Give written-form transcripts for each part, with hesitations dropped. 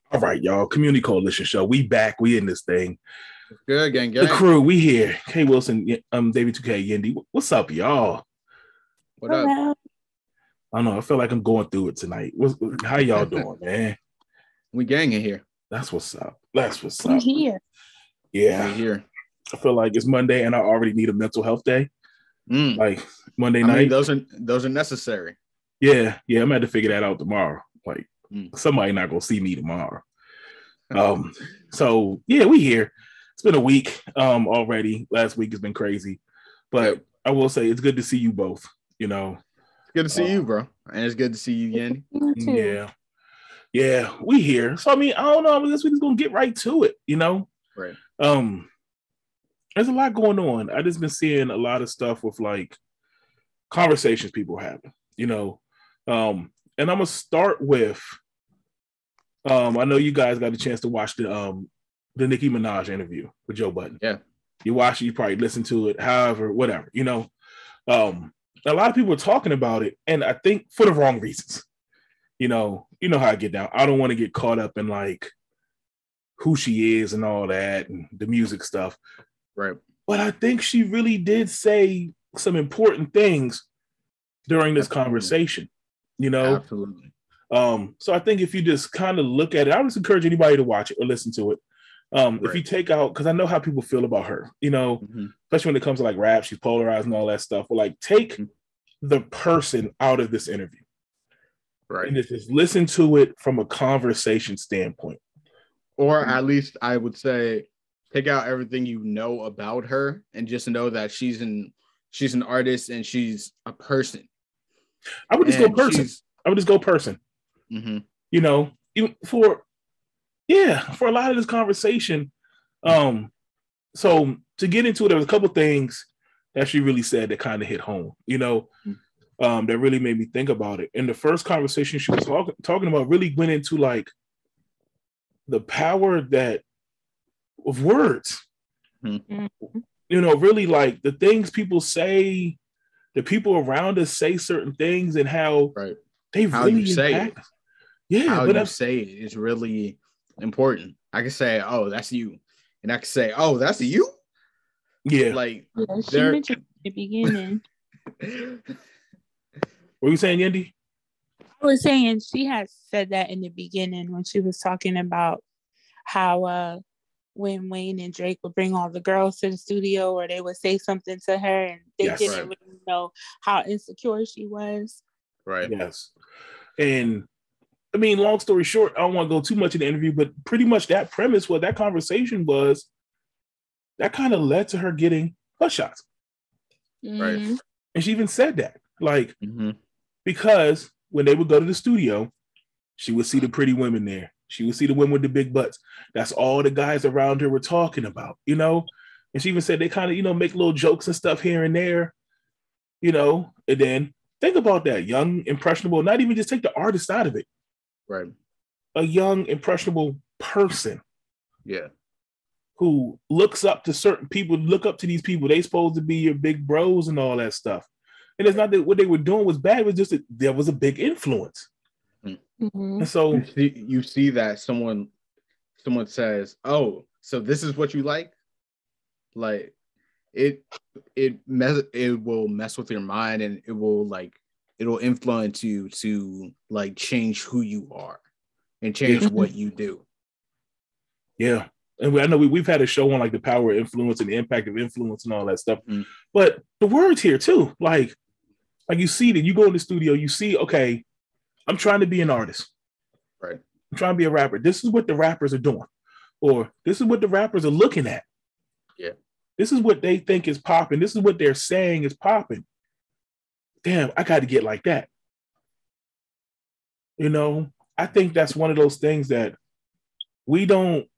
All right, y'all. Community Coalition Show. We back. We in this thing. Good, gang. The crew, we here. K Wilson, David 2K, Yendi. What's up, y'all? What up? I don't know. I feel like I'm going through it tonight. How y'all doing, man? We ganging here. That's what's up. That's what's We up. here. Yeah. We here. I feel like it's Monday and I already need a mental health day. Like Monday night. I mean, those are necessary. Yeah. I'm gonna have to figure that out tomorrow. Like somebody not gonna see me tomorrow. So yeah, we here. It's been a week already. Last week has been crazy. But I will say it's good to see you both, you know. It's good to see you, bro. And it's good to see you, Yandy. Yeah. Yeah, we here. So I mean, I don't know. I guess we're just gonna get right to it, you know. Right. There's a lot going on. I just been seeing a lot of stuff with like conversations people having, you know. And I'm gonna start with I know you guys got a chance to watch the Nicki Minaj interview with Joe Budden. Yeah. You watch it, you probably listen to it, however, whatever, you know. A lot of people are talking about it, and I think for the wrong reasons. You know how I get down. I don't want to get caught up in like who she is and all that and the music stuff. Right. But I think she really did say some important things during this conversation, you know? Absolutely. So I think if you just kind of look at it, I would just encourage anybody to watch it or listen to it. If you take out, because I know how people feel about her, you know, especially when it comes to like rap, she's polarized and all that stuff. But like take the person out of this interview. Right. And just listen to it from a conversation standpoint. Or at least I would say take out everything you know about her and just know that she's an artist and she's a person. I would just go person. Mm-hmm. You know, even for a lot of this conversation. So to get into it, there was a couple things that she really said that kind of hit home, you know. That really made me think about it. And the first conversation she was talking about really went into like the power of words. You know, really like the things people say, the people around us say certain things, and how they really impact us. Yeah, how you say it is really important. I can say, "Oh, that's you," and I can say, "Oh, that's you." Yeah, like she mentioned at the beginning. What were you saying, Yendi? I was saying she had said that in the beginning when she was talking about how when Wayne and Drake would bring all the girls to the studio or they would say something to her and they didn't really know how insecure she was. Right. Yes. And I mean, long story short, I don't want to go too much in the interview, but pretty much that premise, what that conversation was, that kind of led to her getting butt shots. Right. And she even said that. Like, because when they would go to the studio, she would see the pretty women there. She would see the women with the big butts. That's all the guys around her were talking about, you know? And she even said they kind of, you know, make little jokes and stuff here and there, you know? And then think about that. Young, impressionable, not even just take the artist out of it. Right. A young, impressionable person. Yeah. Who looks up to certain people, look up to these people. They supposed to be your big bros and all that stuff. And it's not that what they were doing was bad. It was just that there was a big influence. And so you see that someone says, "Oh, so this is what you like?" Like it will mess with your mind, and it'll influence you to like change who you are and change what you do. Yeah. And I know we've had a show on like the power of influence and the impact of influence and all that stuff. But the words here too, like you see that you go in the studio, you see, okay, I'm trying to be an artist. Right. I'm trying to be a rapper. This is what the rappers are doing. Or this is what the rappers are looking at. Yeah. This is what they think is popping. This is what they're saying is popping. Damn, I got to get like that. You know, I think that's one of those things that we don't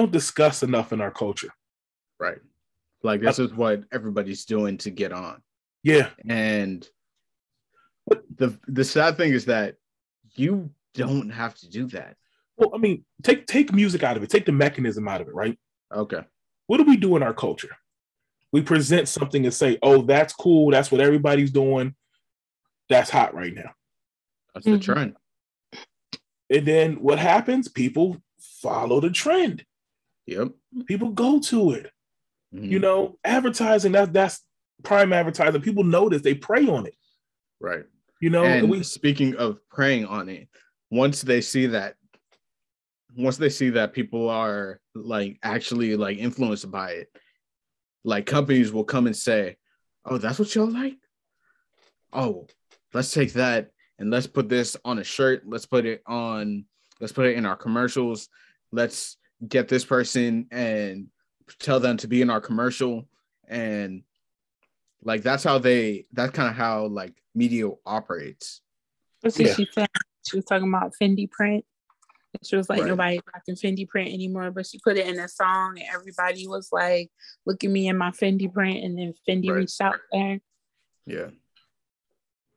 discuss enough in our culture. Right. Like this is what everybody's doing to get on. Yeah. And the sad thing is that you don't have to do that. Well, I mean, take music out of it. Take the mechanism out of it, right? Okay. What do we do in our culture? We present something and say, oh, that's cool. That's what everybody's doing. That's hot right now. That's the trend. And then what happens? People follow the trend. Yep. People go to it. Mm-hmm. You know, advertising, that's prime advertising. People notice, they prey on it. Right. You know, and speaking of preying on it, once they see that people are like actually like influenced by it, like companies will come and say, "Oh, that's what y'all like? Oh, let's take that and let's put this on a shirt. Let's put it in our commercials. Let's get this person and tell them to be in our commercial." And like that's kind of how like media operates. That's what she said. She was talking about Fendi print. She was like, nobody rocking Fendi print anymore, but she put it in a song and everybody was like, look at me in my Fendi print, and then Fendi reached out there. Yeah.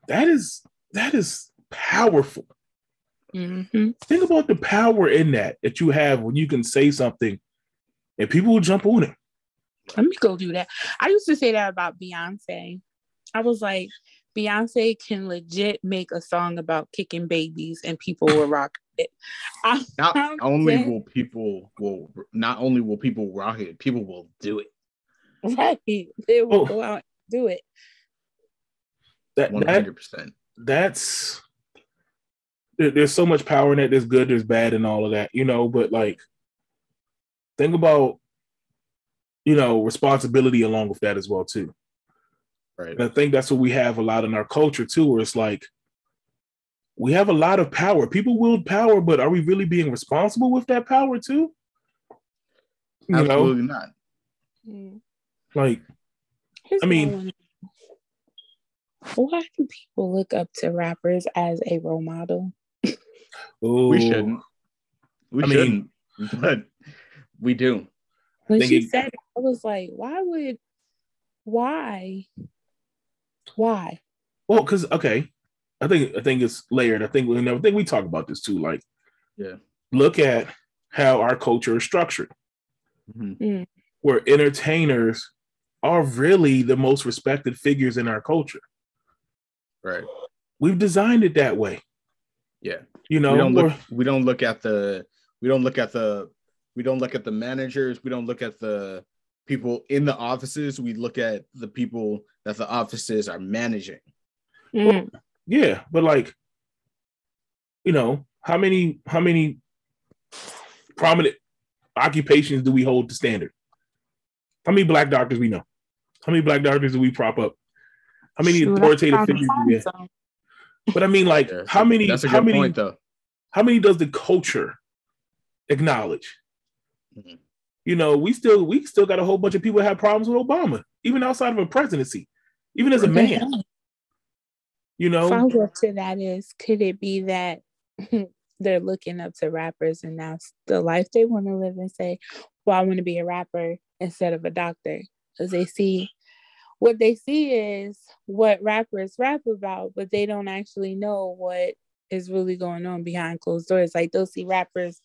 That is powerful. Mm-hmm. Think about the power in that you have when you can say something and people will jump on it. Let me go do that. I used to say that about Beyonce. I was like, Beyonce can legit make a song about kicking babies and people will rock it. Not only will people rock it, people will do it. Right. They will go out and do it. 100%. There's so much power in that. There's good, there's bad, and all of that, you know, but like think about, you know, responsibility along with that as well too. Right. And I think that's what we have a lot in our culture too, where it's like we have a lot of power. People wield power, but are we really being responsible with that power too? Absolutely not. Like, I mean, why do people look up to rappers as a role model? We shouldn't. We shouldn't, but we do. When she said it, I was like, why? Well, because I think it's layered. I think we talk about this too. Like, look at how our culture is structured, where entertainers are really the most respected figures in our culture. Right. We've designed it that way. Yeah. You know, we don't look at the managers. We don't look at the people in the offices. We look at the people that the offices are managing. Well, yeah, but like, you know, how many prominent occupations do we hold to standard? How many black doctors we know? How many black doctors do we prop up? How many authoritative figures do we have? But I mean, like, how many? That's a good point, though. How many does the culture acknowledge? Mm-hmm. You know, we still got a whole bunch of people that have problems with Obama, even outside of a presidency, even as a man. You know, follow-up to that is, could it be that they're looking up to rappers and that's the life they want to live and say, well, I want to be a rapper instead of a doctor? Because what they see is what rappers rap about, but they don't actually know what is really going on behind closed doors. Like, they'll see rappers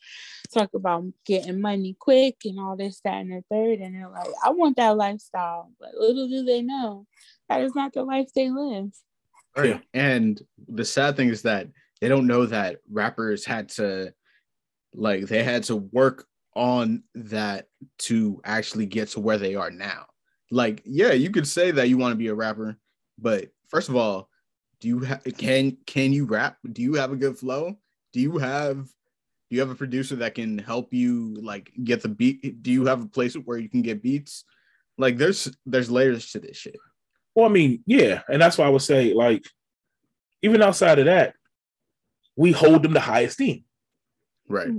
talk about getting money quick and all this, that, and the third, and they're like, I want that lifestyle. But little do they know that is not the life they live. Right. Yeah. And the sad thing is that they don't know that rappers had to work on that to actually get to where they are now. Like, yeah, you could say that you want to be a rapper, but first of all, can you rap? Do you have a good flow? Do you have a producer that can help you like get the beat? Do you have a place where you can get beats? Like, there's layers to this shit. Well, I mean, yeah, and that's why I would say, like, even outside of that, we hold them to high esteem. Right.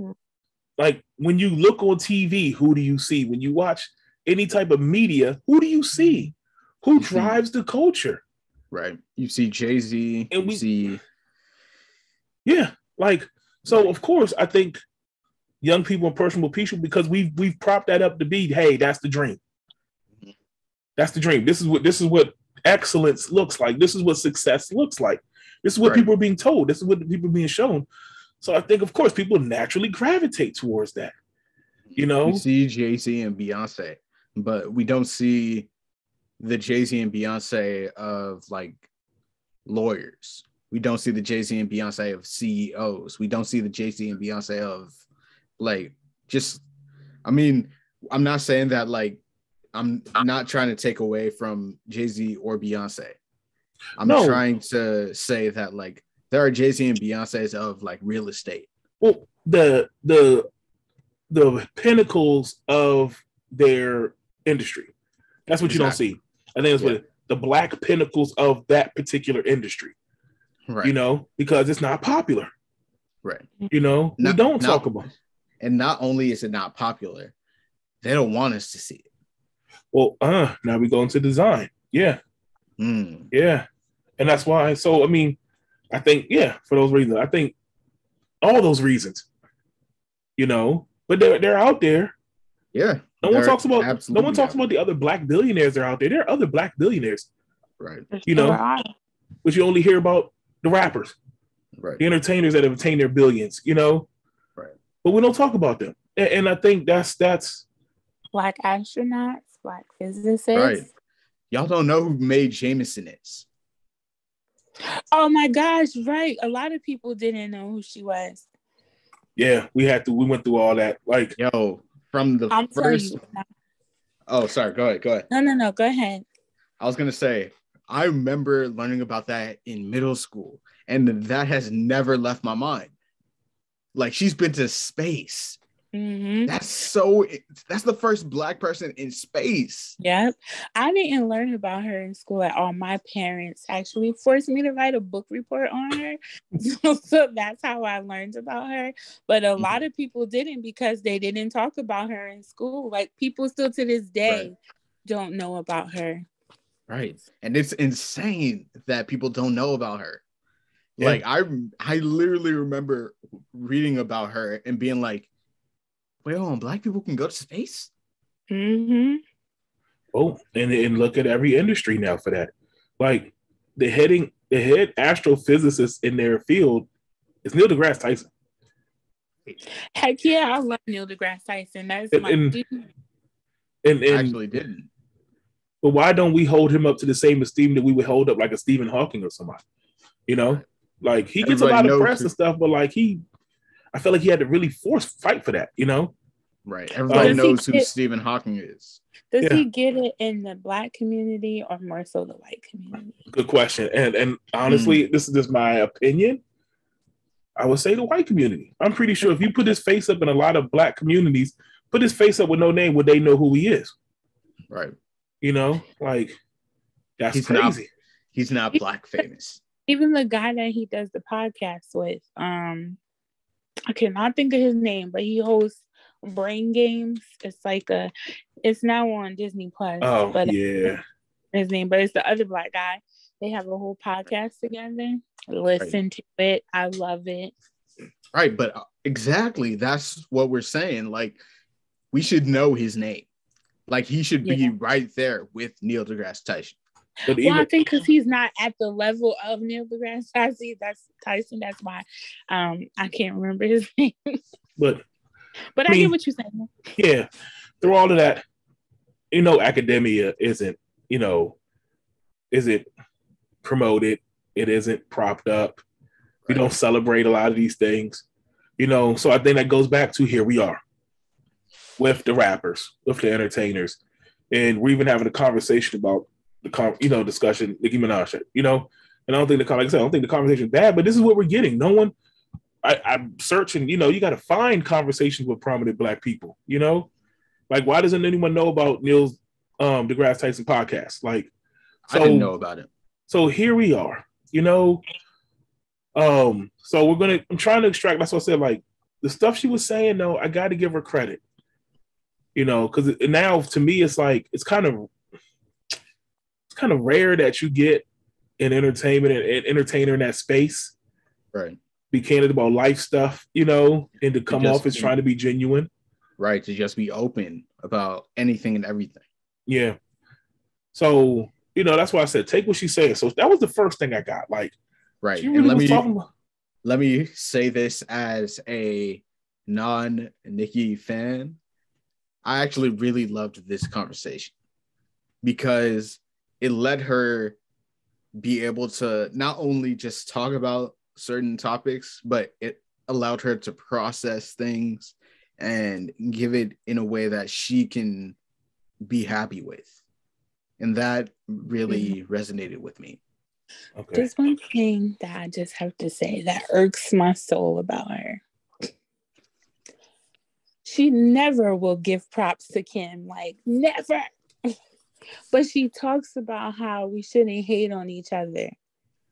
Like, when you look on TV, who do you see? When you watch any type of media, who do you see? Who drives the culture? Right. You see Jay-Z, and see... Yeah, like, so of course, I think young people and personal people, because we've propped that up to be, hey, that's the dream. That's the dream. This is what excellence looks like. This is what success looks like. This is what people are being told. This is what people are being shown. So I think, of course, people naturally gravitate towards that. You know, we see Jay-Z and Beyonce, but we don't see the Jay-Z and Beyonce of like lawyers. We don't see the Jay-Z and Beyonce of CEOs. We don't see the Jay-Z and Beyonce of like just. I mean, I'm not saying that like I'm not trying to take away from Jay-Z or Beyonce. I'm trying to say that like there are Jay-Z and Beyonces of like real estate. Well, the pinnacles of their industry. That's what you don't see. I think it's what the black pinnacles of that particular industry. Right. You know, because it's not popular. Right. You know, we don't talk about it. And not only is it not popular, they don't want us to see it. Well, now we go into design. Yeah. Yeah. And that's why. So, I mean, I think, for those reasons, I think all those reasons, you know, but they're out there. Yeah. No one talks about the other black billionaires that are out there. There are other black billionaires. Right. You know, but you only hear about the rappers. Right. The entertainers that have attained their billions, you know. Right. But we don't talk about them. And I think that's black astronauts, black physicists. Right. Y'all don't know who made Jameson is. Oh my gosh, right. A lot of people didn't know who she was. Yeah, we went through all that. Like, from the first. Oh, sorry. Go ahead. No, go ahead. I was gonna say, I remember learning about that in middle school, and that has never left my mind. Like, she's been to space. Mm-hmm. That's the first black person in space. Yep. I didn't learn about her in school at all. My parents actually forced me to write a book report on her. So that's how I learned about her. But a lot of people didn't because they didn't talk about her in school. Like, people still to this day don't know about her. Right. And it's insane that people don't know about her. Yeah. Like, I literally remember reading about her and being like, wait, black people can go to space? Mm-hmm. Oh, and look at every industry now for that. Like, the head astrophysicist in their field is Neil deGrasse Tyson. Heck yeah, I love Neil deGrasse Tyson. That's my dude. And I actually didn't. But why don't we hold him up to the same esteem that we would hold up like a Stephen Hawking or somebody? You know, like, he gets a lot of press and stuff, but like I feel like he had to really fight for that, you know? Right. Everybody knows who Stephen Hawking is. Does he get it in the black community or more so the white community? Good question. And honestly, this is just my opinion. I would say the white community. I'm pretty sure if you put his face up in a lot of black communities, put his face up with no name, would they know who he is? Right. You know, like, that's crazy. He's not black famous. Even the guy that he does the podcast with, I cannot think of his name, but he hosts Brain Games. It's now on Disney Plus. Oh, but yeah. His name, but it's the other black guy. They have a whole podcast together. Listen to it. I love it. Right, but exactly, that's what we're saying. Like, we should know his name. Like, he should be right there with Neil deGrasse Tyson. But I think because he's not at the level of Neil deGrasse Tyson. That's why I can't remember his name. But I get what you're saying. Yeah, through all of that, you know, academia isn't promoted. It isn't propped up. We don't celebrate a lot of these things, you know. So I think that goes back to here we are with the rappers, with the entertainers, and we're even having a conversation about discussion, Nicki Minaj, you know. And I don't think I don't think the conversation is bad, but this is what we're getting. No one. I'm searching, you know, you got to find conversations with prominent black people, you know, like, why doesn't anyone know about Neil's deGrasse Tyson podcast? Like, I didn't know about it. So here we are, you know. So I'm trying to extract. That's what I said. Like, the stuff she was saying, though, I got to give her credit, you know, because now to me, it's like, it's kind of rare that you get an entertainment and entertainer in that space. Right. Be candid about life stuff, you know, and to come off as trying to be genuine. Right. To just be open about anything and everything. Yeah. So, you know, that's why I said, take what she's saying. So that was the first thing I got. Like, right. Really, and let me say this as a non-Nicki fan. I actually really loved this conversation because it let her be able to not only just talk about certain topics, but it allowed her to process things and give it in a way that she can be happy with. And that really resonated with me. Okay. There's one thing that I just have to say that irks my soul about her. She never will give props to Kim, like never. But she talks about how we shouldn't hate on each other.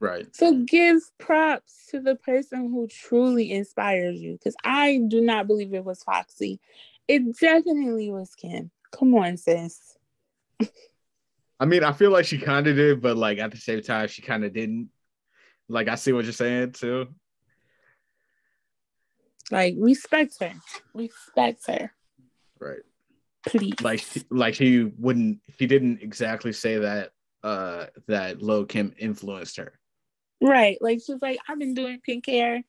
Right. So give props to the person who truly inspires you. Because I do not believe it was Foxy. It definitely was Kim. Come on, sis. I mean, I feel like she kind of did, but like at the same time, she kind of didn't. Like, I see what you're saying too. Like, respect her. Respect her. Right. Please. Like she didn't exactly say that that Lil Kim influenced her. Right. Like, she's like, I've been doing pink hair.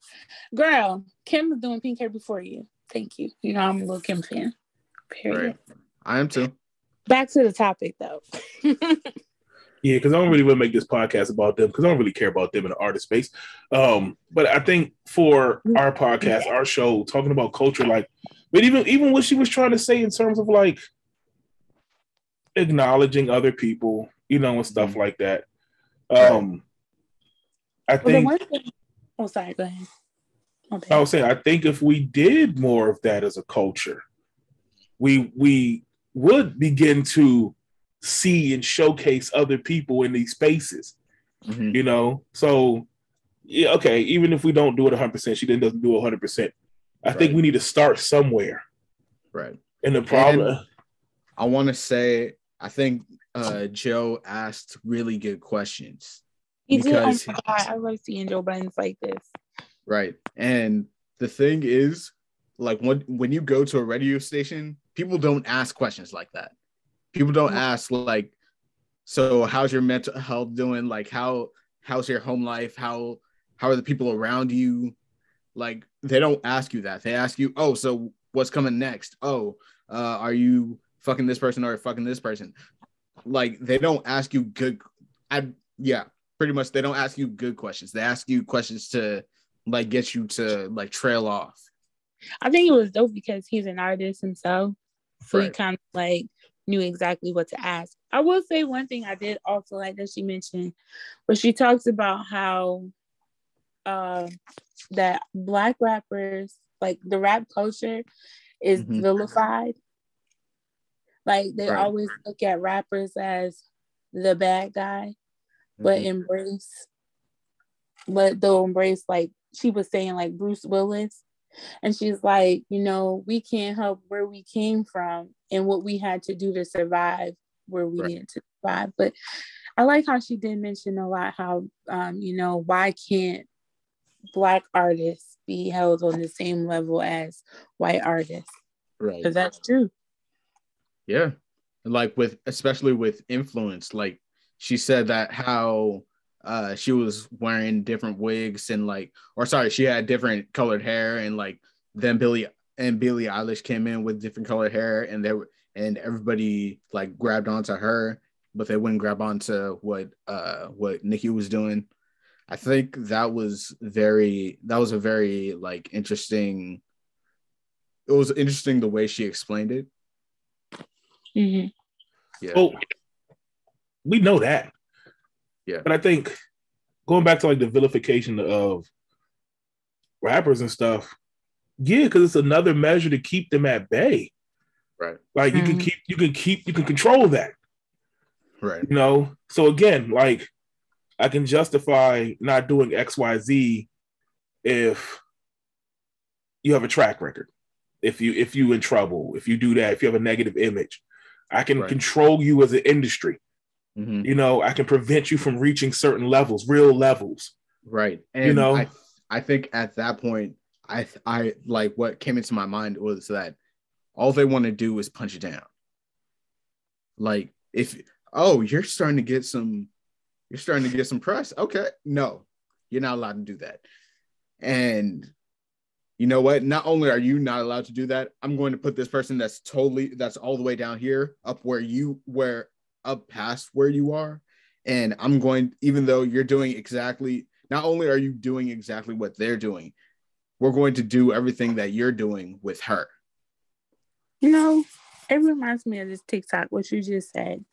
Girl, Kim was doing pink hair before you. Thank you. You know, I'm a Lil Kim fan. Period. Right. I am too. Back to the topic, though. Yeah, because I don't really want to make this podcast about them because I don't really care about them in the artist space. But I think for our podcast, our show, talking about culture, like, but even what she was trying to say in terms of like acknowledging other people, you know, and stuff like that. I think. Oh, sorry. Go ahead. Okay. I was saying, I think if we did more of that as a culture, we would begin to see and showcase other people in these spaces, you know? So, yeah, okay, even if we don't do it 100%, she doesn't do it 100%. I think we need to start somewhere. Right. And the problem... And I want to say, I think Joe asked really good questions. He did. Oh my God, I love seeing Joe Buttons like this. Right. And the thing is, like, when you go to a radio station, people don't ask questions like that. People don't ask, like, so how's your mental health doing? Like, how's your home life? How are the people around you? Like, they don't ask you that. They ask you, oh, so what's coming next? Oh, are you fucking this person or fucking this person? Like, they don't ask you pretty much they don't ask you good questions. They ask you questions to, like, get you to, like, trail off. I think it was dope because he's an artist himself. So he kind of, like, knew exactly what to ask. I will say one thing I did also like that she mentioned, where she talks about how that Black rappers, like the rap culture is vilified. Like they always look at rappers as the bad guy, but they'll embrace, like she was saying, like Bruce Willis. And she's like, you know, we can't help where we came from and what we had to do to survive where we needed to survive. But I like how she did mention a lot how, you know, why can't Black artists be held on the same level as white artists? Right. Because that's true. Yeah. Like especially with influence, like she said that how she was wearing different wigs and she had different colored hair, and like then Billie Eilish came in with different colored hair, and everybody like grabbed onto her, but they wouldn't grab onto what Nicki was doing. I think that was a very like interesting. It was interesting the way she explained it. Mm-hmm. Yeah. Well, we know that. Yeah. But I think going back to like the vilification of rappers and stuff, yeah, because it's another measure to keep them at bay. Right. Like you can control that. Right. You know? So again, like I can justify not doing XYZ if you have a track record. If you in trouble, if you do that, if you have a negative image, I can control you as an industry. Mm-hmm. You know, I can prevent you from reaching certain levels, real levels. Right. And you know, I think at that point, I like what came into my mind was that all they want to do is punch it down. Like you're starting to get some press. Okay. No, you're not allowed to do that. And you know what? Not only are you not allowed to do that, I'm going to put this person that's all the way down here up past where you are, And I'm going, even though you're doing exactly, not only are you doing exactly what they're doing, we're going to do everything that you're doing with her. You know, it reminds me of this TikTok, what you just said.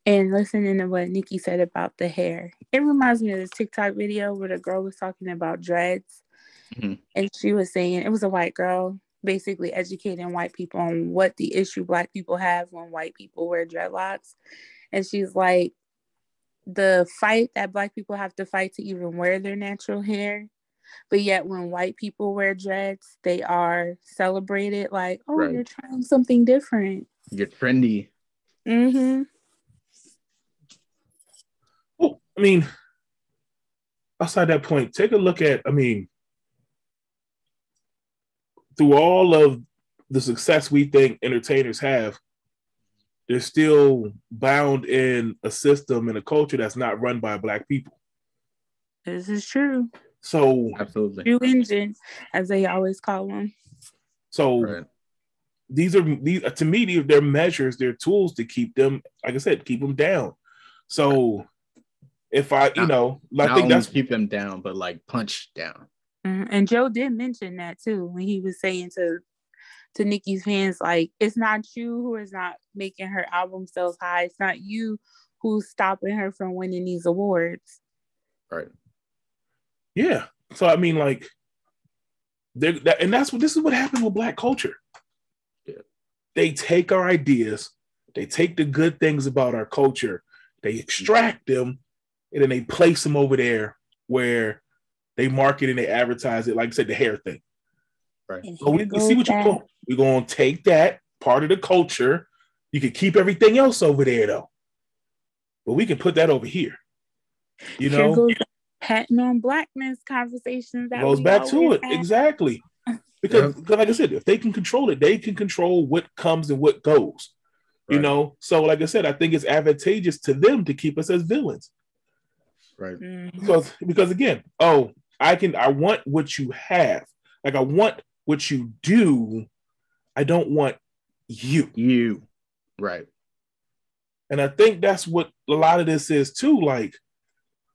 And listening to what Nikki said about the hair, it reminds me of this TikTok video where the girl was talking about dreads. Mm-hmm. And she was saying, it was a white girl basically educating white people on what the issue Black people have when white people wear dreadlocks. And she's like, the fight that Black people have to fight to even wear their natural hair. But yet when white people wear dreads, they are celebrated like, oh, right. You're trying something different. You're trendy. Mm-hmm. Well, I mean, outside that point, take a look at, I mean, through all of the success we think entertainers have, they're still bound in a system and a culture that's not run by Black people. This is true. So absolutely, true engines, as they always call them. So right. these to me, they're measures, they're tools to keep them, like I said, keep them down. So if I, you know, I think that's keep them down, but like punch down. And Joe did mention that too when he was saying to Nikki's fans, like, it's not you who is not making her album sales high. It's not you who's stopping her from winning these awards. Right. Yeah. So I mean, like, this is what happens with Black culture. Yeah. They take our ideas, they take the good things about our culture, they extract them, and then they place them over there where they market and they advertise it. Like I said, the hair thing. Right. So we see what you're doing. We're going to take that part of the culture. You can keep everything else over there, though. But we can put that over here. You know? Here goes the patent on Blackness conversations. That goes back to it. Exactly. Because, like I said, if they can control it, they can control what comes and what goes. Right. You know? So, like I said, I think it's advantageous to them to keep us as villains. Right. Mm-hmm. Because again, I want what you have. Like, I want what you do. I don't want you. Right. And I think that's what a lot of this is too. Like,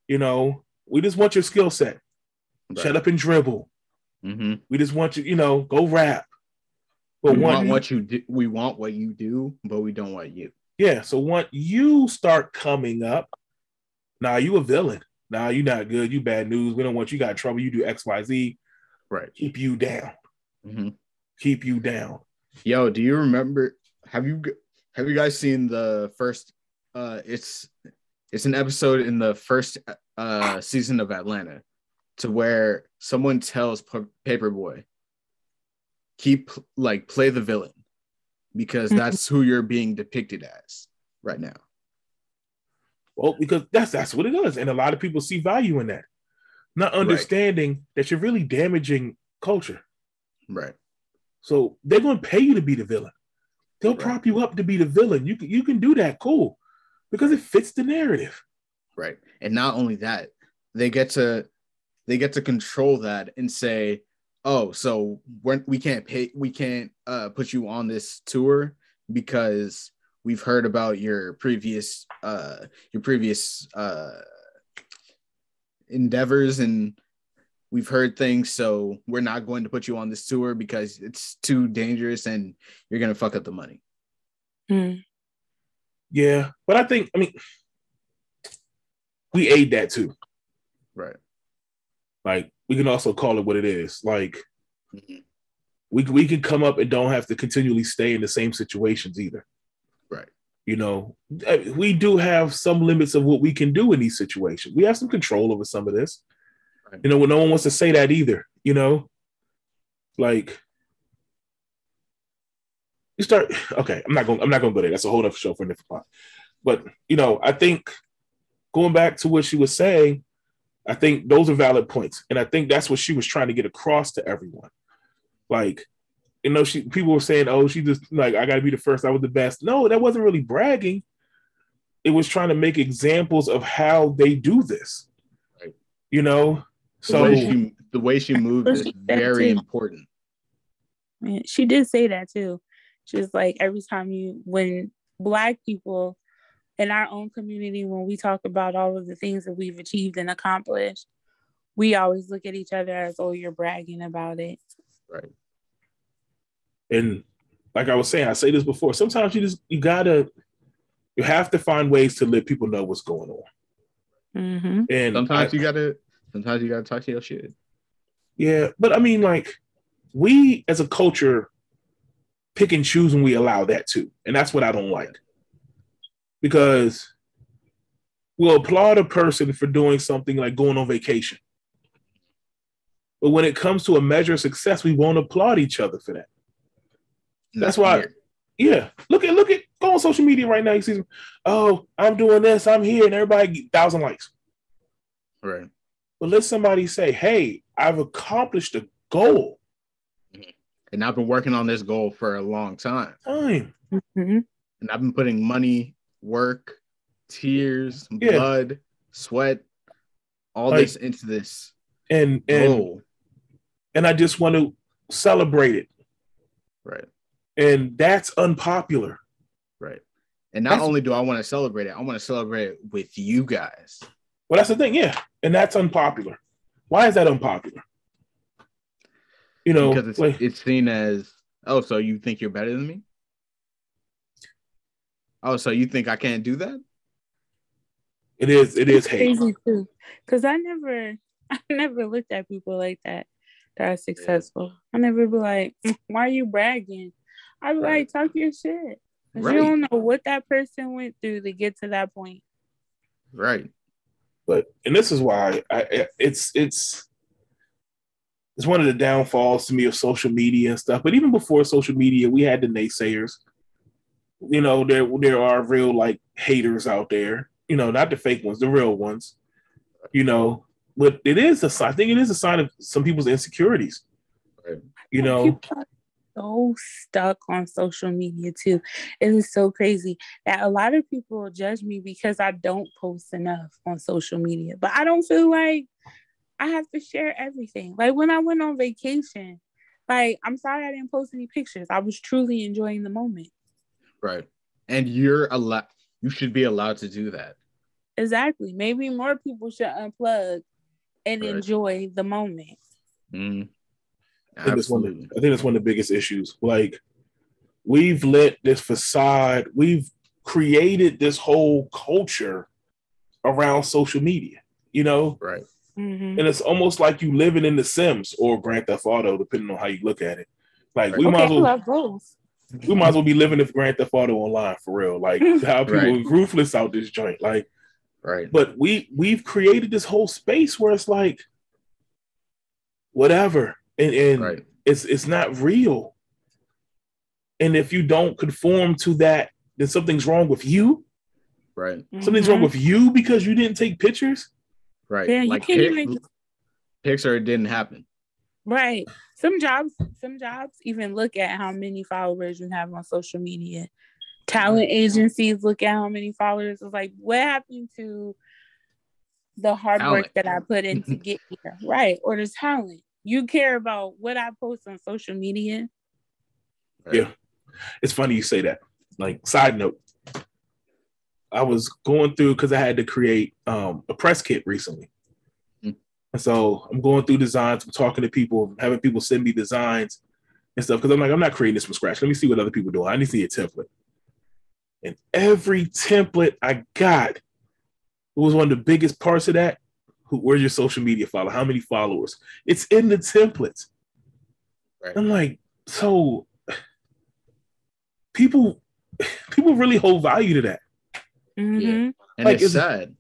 you know, we just want your skill set. Right. Shut up and dribble. Mm-hmm. We just want you, go rap. But we want what you do. We want what you do, but we don't want you. Yeah. So once you start coming up, now you a villain. Now you're not good. You bad news. We don't want you. Got trouble. You do X, Y, Z. Right. Keep you down. Mm-hmm. Keep you down. Yo, do you remember? Have you guys seen the first? It's an episode in the first season of Atlanta, to where someone tells Paperboy, play the villain, because that's who you're being depicted as right now. Well, because that's what it is, and a lot of people see value in that, not understanding that you're really damaging culture. Right. So they're going to pay you to be the villain. They'll prop you up to be the villain. You can do that, cool, because it fits the narrative. Right. And not only that, they get to control that and say, oh, so we can't put you on this tour because we've heard about your previous endeavors, and we've heard things, so we're not going to put you on this tour because it's too dangerous and you're going to fuck up the money. Yeah, but I mean, we aid that too. Right. Like, we can also call it what it is. Like, we can come up and don't have to continually stay in the same situations either. Right. You know, we do have some limits of what we can do in these situations. We have some control over some of this. Right. You know, when no one wants to say that either, you know, like, you start, okay, I'm not going to go there. That's a whole other show for a different part. But, you know, I think going back to what she was saying, I think those are valid points. And I think that's what she was trying to get across to everyone. Like, you know, people were saying, oh, she just, like, I got to be the first. I was the best. No, that wasn't really bragging. It was trying to make examples of how they do this. Right. You know? So the way she moved is very important. She did say that too. She was like, every time when Black people in our own community, when we talk about all of the things that we've achieved and accomplished, we always look at each other as, oh, you're bragging about it. Right. And like I was saying, I say this before, sometimes you have to find ways to let people know what's going on. Mm-hmm. And sometimes you gotta talk to your shit. Yeah, but I mean, like, we as a culture pick and choose when we allow that too. And that's what I don't like. Because we'll applaud a person for doing something like going on vacation. But when it comes to a measure of success, we won't applaud each other for that. That's why, weird. Yeah. Look at go on social media right now. You see, oh, I'm doing this, I'm here, and everybody get 1,000 likes. Right. But let somebody say, hey, I've accomplished a goal. And I've been working on this goal for a long time. Mm-hmm. And I've been putting money, work, tears, blood, sweat, all this into this goal. And I just want to celebrate it. Right. And that's unpopular. Right. And not only do I want to celebrate it, I want to celebrate it with you guys. Well, that's the thing, yeah. And that's unpopular. Why is that unpopular? Because it's seen as, oh, so you think you're better than me? Oh, so you think I can't do that? It is hate. Crazy too. Because I never looked at people like that are successful. I never be like, why are you bragging? I be like, talk your shit. Because you don't know what that person went through to get to that point. Right. And this is why it's one of the downfalls to me of social media and stuff. But even before social media, we had the naysayers. There are real like haters out there. Not the fake ones, the real ones. But I think it is a sign of some people's insecurities. Right. People are so stuck on social media too. It is so crazy that a lot of people judge me because I don't post enough on social media. But I don't feel like I have to share everything. Like when I went on vacation, like I'm sorry I didn't post any pictures. I was truly enjoying the moment. Right. And you should be allowed to do that. Exactly. Maybe more people should unplug and enjoy the moment. Mm. I think that's one of the biggest issues. Like, we've lit this facade, we've created this whole culture around social media, Right. Mm-hmm. And it's almost like you living in The Sims or Grand Theft Auto, depending on how you look at it. Like, we might as well be living in Grand Theft Auto online for real. Like, how people are ruthless out this joint. Like, right. But we've created this whole space where it's like, whatever. And it's not real. And if you don't conform to that, then something's wrong with you. Right. Mm-hmm. Something's wrong with you because you didn't take pictures. Right. Yeah, like Pixar didn't happen. Right. Some jobs even look at how many followers you have on social media. Talent agencies look at how many followers. It's like, what happened to the hard work that I put in to get here? Right. Or the talent. You care about what I post on social media. Right. Yeah. It's funny you say that. Like, side note, I was going through, because I had to create a press kit recently. And so I'm going through designs, I'm talking to people, having people send me designs and stuff, because I'm like, I'm not creating this from scratch. Let me see what other people do. I need to see a template. And every template I got, was one of the biggest parts of that, where's your social media follow? How many followers? It's in the templates. Right. I'm like, so people really hold value to that. Mm-hmm. Yeah. And like, it's sad.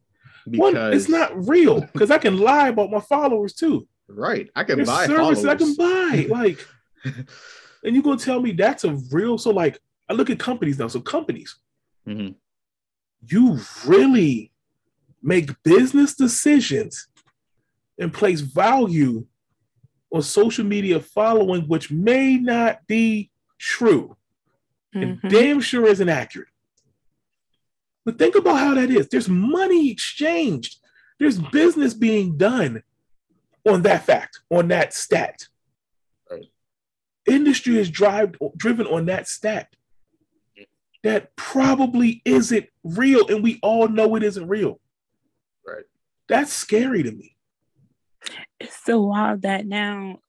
Because it's not real, because I can lie about my followers too. Right. I can There's buy services followers. I can buy. Like, and you're going to tell me that's a real, so like, I look at companies now. So companies, you really make business decisions and place value on social media following, which may not be true and damn sure isn't accurate. But think about how that is. There's money exchanged. There's business being done on that fact, on that stat. Right. Industry is driven on that stat. that probably isn't real, and we all know it isn't real. Right. That's scary to me. It's so wild that now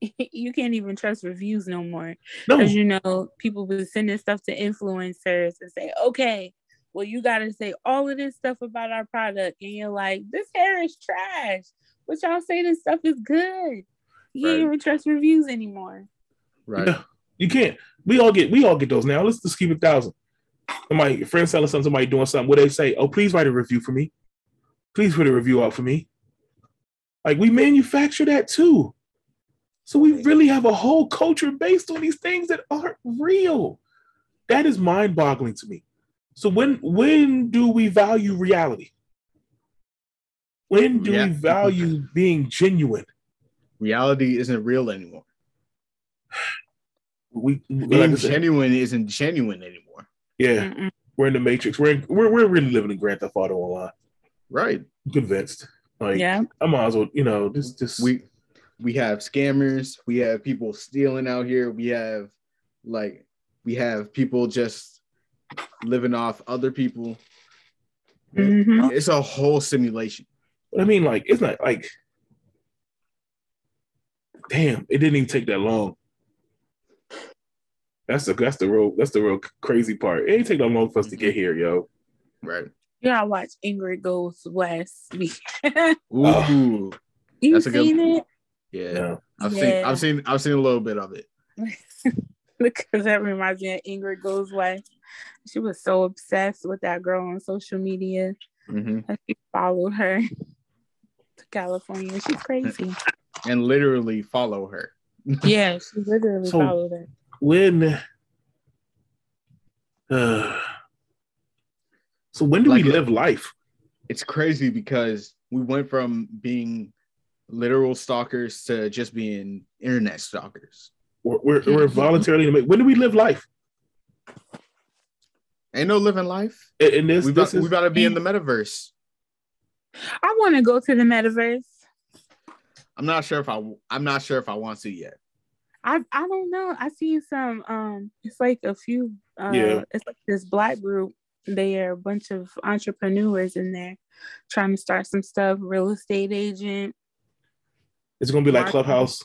you can't even trust reviews no more. No. Because, you know, people be sending stuff to influencers and say, okay, well, you got to say all of this stuff about our product. And you're like, this hair is trash. But y'all say this stuff is good. You can't even trust reviews anymore. Right. Yeah, you can't. We all get those now. Let's just keep it 1,000. Somebody, your friend selling something, somebody doing something. What they say? Oh, please write a review for me. Please put a review out for me. Like, we manufacture that too. So we really have a whole culture based on these things that aren't real. That is mind-boggling to me. So when do we value reality? When do we value being genuine? Reality isn't real anymore. Being genuine isn't genuine anymore. Yeah. Mm-mm. We're in the Matrix. We're really living in Grand Theft Auto online. Right. I'm convinced. Like, I might as well, just we have scammers, we have people stealing out here, we have people just living off other people. Mm-hmm. It's a whole simulation. I mean, like, it's not like, damn, it didn't even take that long. That's the real crazy part. It ain't take that long for us to get here, yo. Right. You gotta watch Ingrid Goes West. Ooh, you seen it? Yeah, no. I've seen a little bit of it. Because that reminds me of Ingrid Goes West. She was so obsessed with that girl on social media. Mm-hmm. She followed her to California. She's crazy. And literally follow her. Yeah, she literally followed her. So when do we live life? It's crazy because we went from being literal stalkers to just being internet stalkers. We're voluntarily. When do we live life? Ain't no living life. And we got to be in the metaverse. I want to go to the metaverse. I'm not sure if I want to yet. I don't know. I seen some. It's like a few. It's like this Black group. They are a bunch of entrepreneurs in there trying to start some stuff. Real estate agent. It's gonna be like Clubhouse.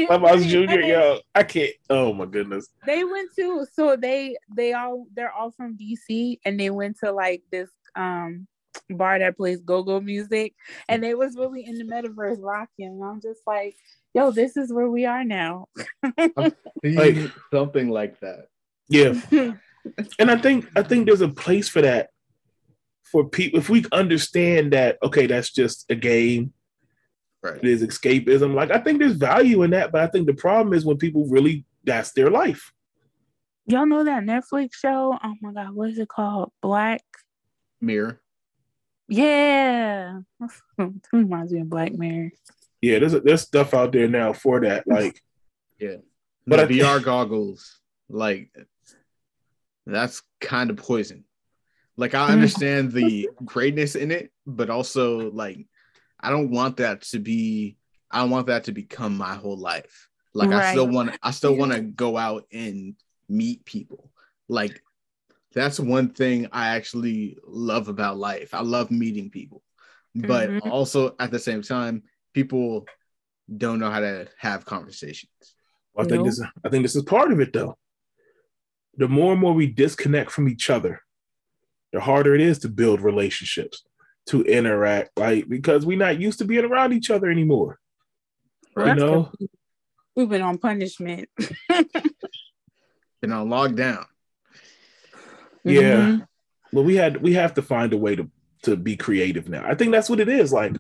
Clubhouse Junior, yo, I can't. Oh my goodness. They went to they're all from DC, and they went to like this bar that plays go-go music, and they was really in the metaverse rocking. And I'm just like, yo, this is where we are now. Like something like that. Yeah. And I think there's a place for that for people. If we understand that, okay, that's just a game. Right. It is escapism. Like, I think there's value in that, but I think the problem is when people really, that's their life. Y'all know that Netflix show? Oh my God, what is it called? Black Mirror. Yeah. That reminds me of Black Mirror. Yeah, there's stuff out there now for that. Like, yeah. But VR goggles, like, that's kind of poison. Like, I understand the greatness in it, but also, like, I don't want that to become my whole life. Like, right. I still want to go out and meet people. Like, that's one thing I actually love about life. I love meeting people, but also at the same time, people don't know how to have conversations. Well, I think this is part of it, though. The more and more we disconnect from each other, the harder it is to build relationships, to interact, like, because we're not used to being around each other anymore. Well, you know, we've been on punishment. Been on lockdown. Yeah. Well, we have to find a way to be creative now. I think that's what it is. Like,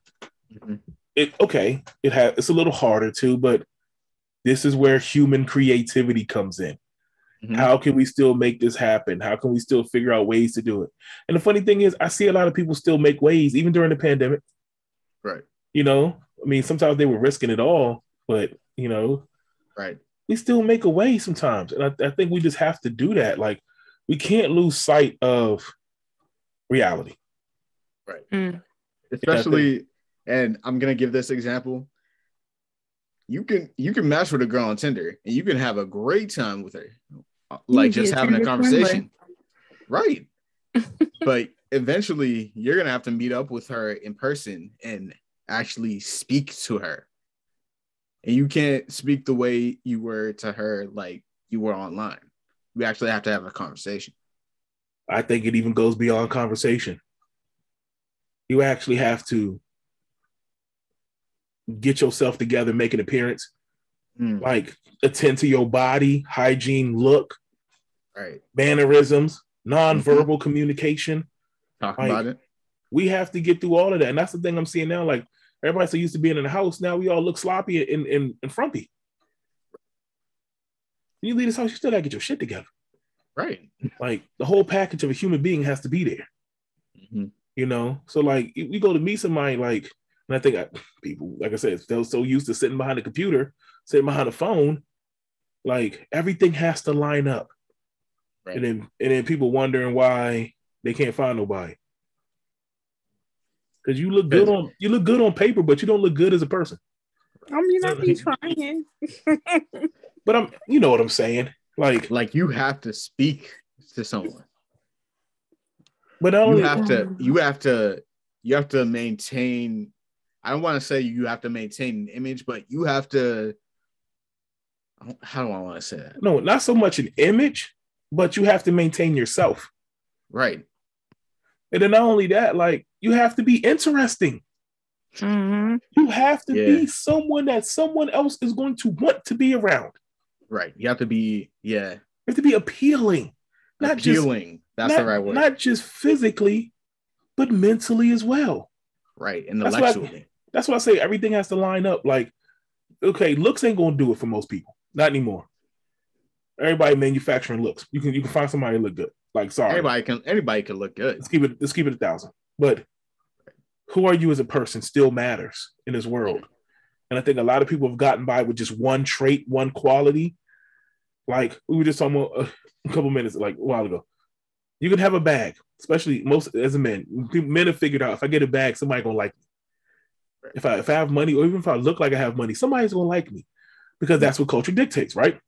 it's a little harder too, but this is where human creativity comes in. How can we still make this happen? How can we still figure out ways to do it? And the funny thing is, I see a lot of people still make ways, even during the pandemic. Right. You know, I mean, sometimes they were risking it all, but, you know, right. We still make a way sometimes. And I think we just have to do that. Like, we can't lose sight of reality. Right. Especially, and I'm going to give this example. You can match with a girl on Tinder and you can have a great time with her. like just having a conversation. Right. But eventually you're going to have to meet up with her in person and actually speak to her. And you can't speak the way you were to her like you were online. We actually have to have a conversation. I think it even goes beyond conversation. You actually have to get yourself together, make an appearance, like attend to your body, hygiene, look, right, mannerisms, nonverbal communication. Talk about it. We have to get through all of that. And that's the thing I'm seeing now. Like everybody's so used to being in the house. Now we all look sloppy and frumpy. When you leave this house, you still gotta get your shit together. Right. Like the whole package of a human being has to be there. You know? So like we go to meet somebody, like, and I think people, like I said, they're so used to sitting behind a computer, sitting behind a phone, like everything has to line up. Right. And then people wondering why they can't find nobody. Because you look good on paper, but you don't look good as a person. I mean, I be trying. But you know what I'm saying. Like you have to speak to someone. But you have to maintain. I don't want to say you have to maintain an image, but you have to. How do I want to say that? No, not so much an image, but you have to maintain yourself. Right. And then not only that, like you have to be interesting. Mm-hmm. You have to be someone that someone else is going to want to be around. Right. You have to be, You have to be appealing. That's the right word. Not just physically, but mentally as well. Right. Intellectually. That's why I say everything has to line up. Like, okay, looks ain't gonna do it for most people. Not anymore. Everybody manufacturing looks. You can find somebody look good. Like, sorry. Anybody can look good. Let's keep it 1,000. But who are you as a person still matters in this world. And I think a lot of people have gotten by with just one trait, one quality. Like we were just talking about a couple minutes, like a while ago. You can have a bag, especially most as a man. Men have figured out if I get a bag, somebody gonna like me. If I have money, or even if I look like I have money, somebody's gonna like me because that's what culture dictates, right?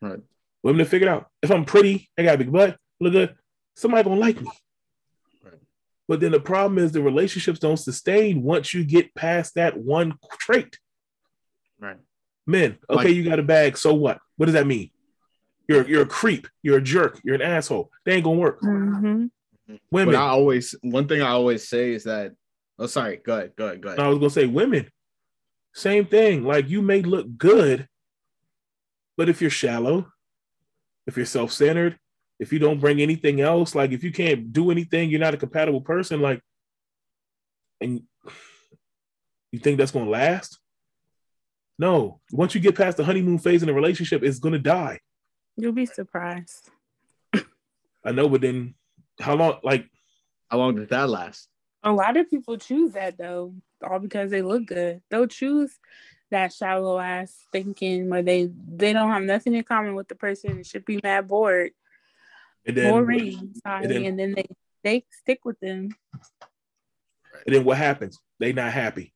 Right. Women have figured out if I'm pretty, I got a big butt, look good, somebody gonna like me. Right. But then the problem is the relationships don't sustain once you get past that one trait. Right. Men, okay, you got a bag, so what? What does that mean? You're a creep, you're a jerk, you're an asshole. They ain't gonna work. Mm-hmm. Women. But one thing I always say is that. Oh, sorry. Go ahead. I was gonna say women. Same thing. Like you may look good, but if you're shallow, if you're self-centered, if you don't bring anything else, like if you can't do anything, you're not a compatible person. Like, and you think that's gonna last? No. Once you get past the honeymoon phase in a relationship, it's gonna die. You'll be surprised. I know, but then how long did that last? A lot of people choose that though, all because they look good. They'll choose that shallow ass thinking where they don't have nothing in common with the person and should be mad bored. And then they stick with them. And then what happens? They not happy.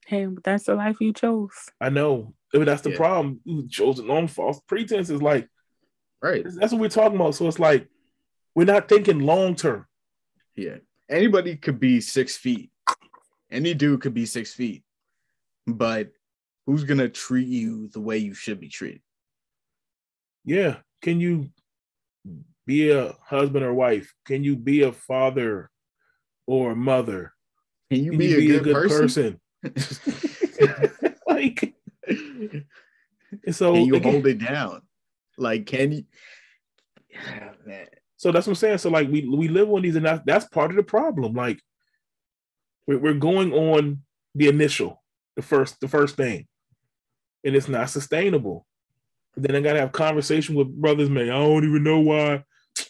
Hey, but that's the life you chose. I know. But that's the problem. You chose it on false pretenses. Like, right. That's what we're talking about. So it's like we're not thinking long term. Yeah. Anybody could be 6 feet. Any dude could be 6 feet. But who's gonna treat you the way you should be treated? Yeah. Can you be a husband or wife? Can you be a father or a mother? Can you be a good person? Like, so can you hold it down? Like, can you? Oh, man. So that's what I'm saying. So like we live on these, and that's part of the problem. Like we're going on the first thing, and it's not sustainable. And then I gotta have conversation with brothers, man. I don't even know why,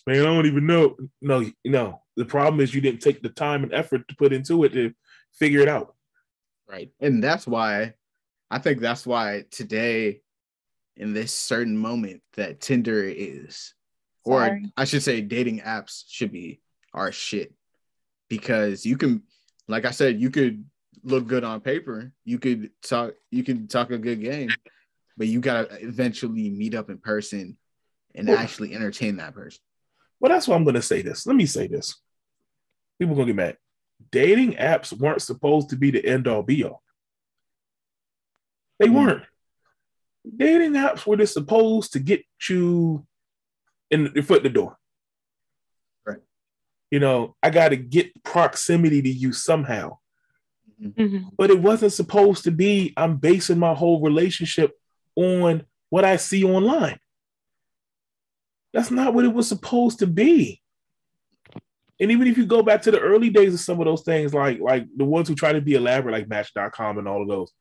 man. I don't even know. No. The problem is you didn't take the time and effort to put into it to figure it out. Right, and I think that's why today, in this certain moment, that Tinder is. Or I should say dating apps are shit. Because you can, like I said, you could look good on paper. You could talk a good game, but you gotta eventually meet up in person and actually entertain that person. Well, that's why I'm going to say this. Let me say this. People are going to get mad. Dating apps weren't supposed to be the end all be all. They weren't. Dating apps were just supposed to get you in your foot in the door. Right. You know, I got to get proximity to you somehow. Mm-hmm. But it wasn't supposed to be, I'm basing my whole relationship on what I see online. That's not what it was supposed to be. And even if you go back to the early days of some of those things, like the ones who try to be elaborate, like Match.com and all of those,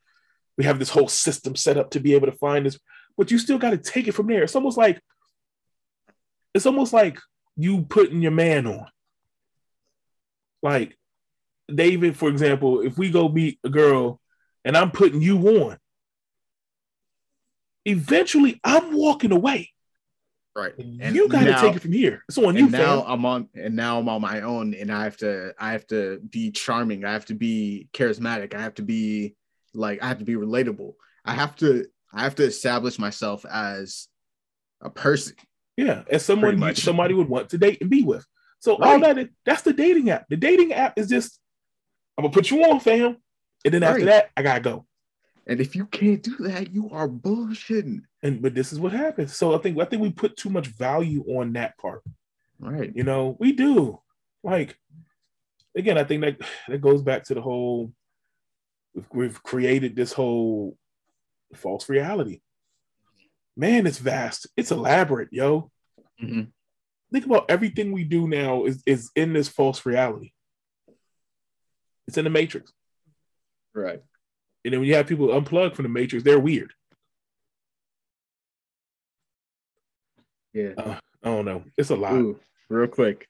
we have this whole system set up to be able to find this, but you still got to take it from there. It's almost like you putting your man on. Like David, for example, if we go meet a girl and I'm putting you on, eventually I'm walking away. Right. And you got to take it from here. It's on you, now fam. I'm on my own, and I have to be charming. I have to be charismatic. I have to be relatable. I have to establish myself as a person. Yeah, as someone somebody would want to date and be with. So all that's the dating app. The dating app is just, I'm gonna put you on, fam, and then after that, I gotta go. And if you can't do that, you are bullshitting. But this is what happens. So I think we put too much value on that part. Right. You know, we do. Like, again, I think that goes back to the whole, we've created this whole false reality. Man, it's vast. It's elaborate, yo. Mm-hmm. Think about everything we do now is in this false reality. It's in the Matrix. Right. And then when you have people unplugged from the Matrix, they're weird. Yeah. I don't know. It's a lot. Ooh, real quick.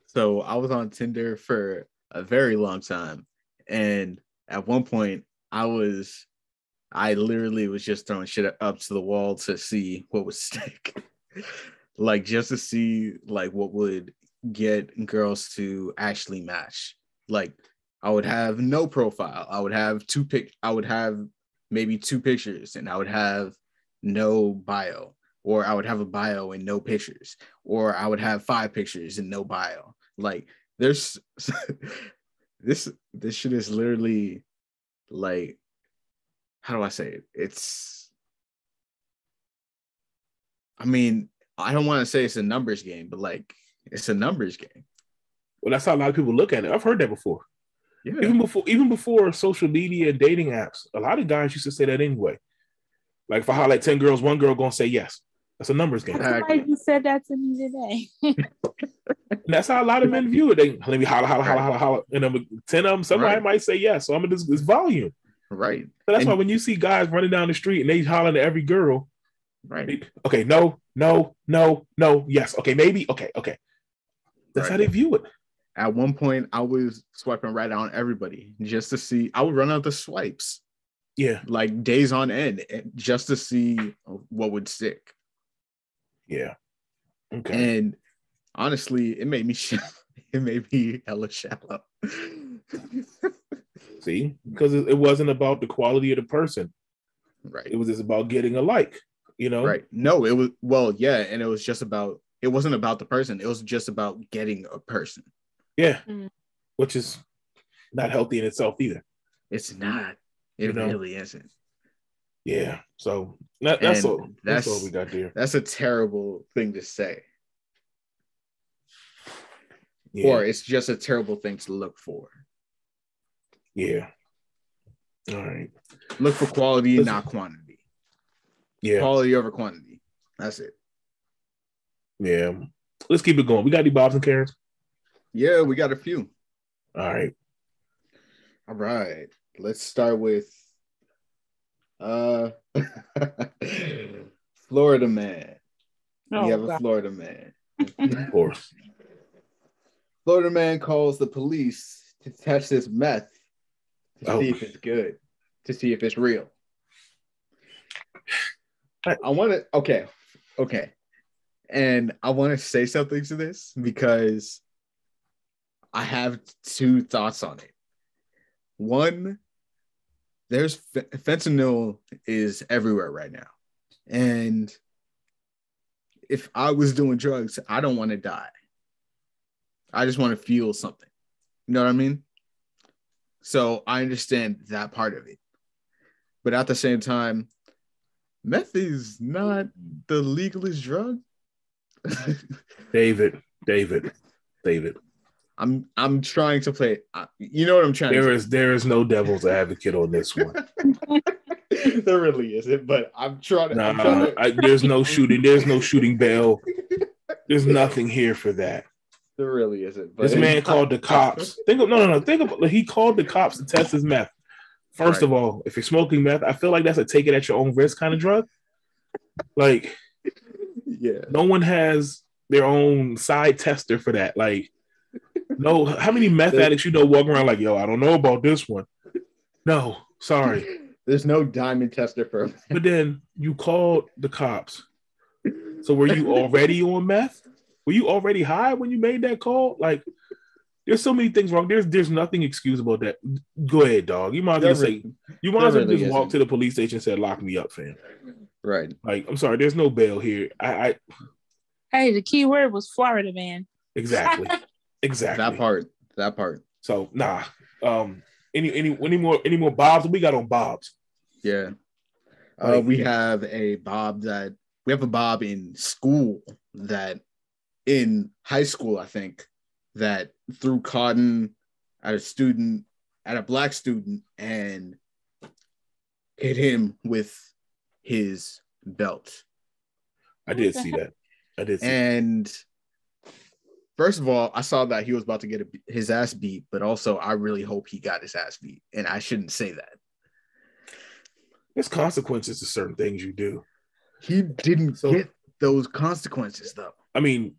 So I was on Tinder for a very long time. And at one point, I literally was just throwing shit up to the wall to see what would stick. Like, just to see like what would get girls to actually match. Like, I would have no profile. I would have maybe 2 pictures, and I would have no bio, or I would have a bio and no pictures, or I would have 5 pictures and no bio. Like, there's this shit is literally like, how do I say it? I mean, I don't want to say it's a numbers game, but like, it's a numbers game. Well, that's how a lot of people look at it. I've heard that before. Yeah. Even before social media and dating apps, a lot of guys used to say that anyway. Like, if I highlight 10 girls, 1 girl gonna say yes. That's a numbers game. Somebody just said that to me today. And that's how a lot of men view it. They let me holla. And then 10 of them, somebody might say yes. So I'm in this volume. Right. So that's why when you see guys running down the street and they hollering at every girl, right? Okay, no, yes. Okay, maybe. Okay. That's how they view it. At one point, I was swiping right on everybody just to see. I would run out the swipes. Yeah. Like days on end, just to see what would stick. Yeah. Okay. And honestly, it made me hella shallow. See, because it wasn't about the quality of the person. Right. It was just about getting a like, you know? Right. No, it was, and it was just about, it wasn't about the person. It was just about getting a person. Yeah. Which is not healthy in itself either. It's not. It really isn't. Yeah. So that's all we got there. That's a terrible thing to say. Yeah. Or it's just a terrible thing to look for. Yeah. All right. Look for quality, not quantity. Yeah. Quality over quantity. That's it. Yeah. Let's keep it going. We got any Bobs and Karens? Yeah, we got a few. All right. Let's start with Florida man. We have a Florida man. Of course. Florida man calls the police to test his meth to see if it's good, to see if it's real. I want to, okay. And I want to say something to this because I have 2 thoughts on it. One, there's fentanyl is everywhere right now. And if I was doing drugs, I don't want to die. I just want to feel something. You know what I mean? So I understand that part of it. But at the same time, meth is not the legalest drug. David. I'm trying to play. You know what I'm trying to do. There is no devil's advocate on this one. There really isn't, but I'm trying to. There's no shooting. There's no shooting bail. There's nothing here for that. There really isn't. But this man called the cops. Think about he called the cops to test his meth. First of all, if you're smoking meth, I feel like that's a take it at your own risk kind of drug. Like, yeah, no one has their own side tester for that. Like, no, how many meth addicts walking around like, yo, I don't know about this one. No, sorry. There's no diamond tester for him. But then you called the cops. So were you already on meth? Were you already high when you made that call? Like, there's so many things wrong. There's nothing excusable that. Go ahead, dog. You might as well just walk to the police station and say, lock me up, fam. Right. Like, I'm sorry, there's no bail here. Hey, the key word was Florida, man. Exactly. That part. So nah. Any more Bobs? We got on Bobs. Yeah. We have a Bob in school that in high school, I think, that threw cotton at a black student and hit him with his belt. I did see that. And first of all, I saw that he was about to get his ass beat, but also I really hope he got his ass beat. And I shouldn't say that. There's consequences to certain things you do. He didn't get those consequences, though. I mean,